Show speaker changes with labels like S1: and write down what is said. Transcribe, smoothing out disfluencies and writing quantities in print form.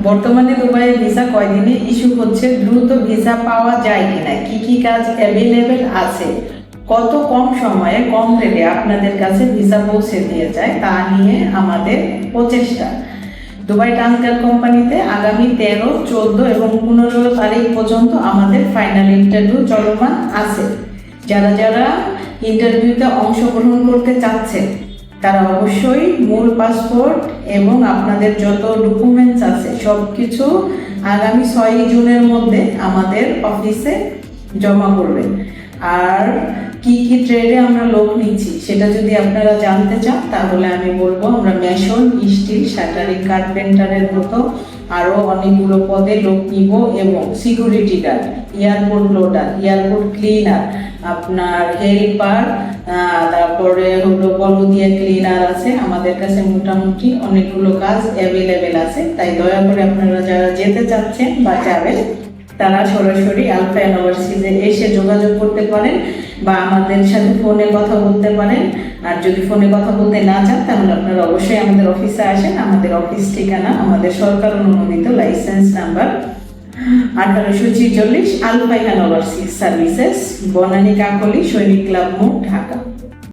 S1: বর্তমানে দুবাইয়ে ভিসা কয়দিনে ইস্যু হচ্ছে, দ্রুত ভিসা পাওয়া যায় কিনা, কি কি কাজ অ্যাভেলেবেল আছে, কত কম সময়ে কম রেটে আপনাদের কাছে ভিসা পৌঁছে দিয়ে যায়, তা নিয়ে আমাদের প্রচেষ্টা। দুবাই ট্রান্সগার্ড কোম্পানিতে আগামী 13, 14 এবং 15 তারিখ পর্যন্ত আমাদের ফাইনাল ইন্টারভিউ চলমান আছে। যারা যারা ইন্টারভিউতে অংশগ্রহণ করতে চাচ্ছেন তারা অবশ্যই মূল পাসপোর্ট এবং আপনাদের যত ডকুমেন্টস আছে সব কিছু আগামী 6 জুনের মধ্যে আমাদের অফিসে জমা করবেন। আর কি কি ট্রেডে আমরা লোক নিচ্ছি সেটা যদি আপনারা জানতে চান তাহলে আমি বলবো, আমরা মেশন, স্টিল, শাটারিং, কার্পেন্টারের মতো আরও অনেকগুলো পদে লোক নিব এবং security guard, airport loader, airport cleaner, আপনার হেল্পার, তারপরে হলো বলদিয়া ক্লিনার আছে। আমাদের কাছে মোটামুটি অনেকগুলো কাজ অ্যাভেলেবেল আছে। তাই দয়া করে আপনারা যারা যেতে চাচ্ছেন বা যাবেন তারা সরাসরি আলফা ইউনিভার্সিটিতে এসে যোগাযোগ করতে পারেন বা আমাদের সাথে ফোনে কথা বলতে পারেন। আর যদি ফোনে কথা বলতে না চান তাহলে আপনারা অবশ্যই আমাদের অফিসে আসেন। আমাদের অফিস ঠিকানা আমাদের সরকার অনুমোদিত licence number 1846 Alpha University Services, Banani Kakoli, সৈনিক ক্লাব মোড়, ঢাকা।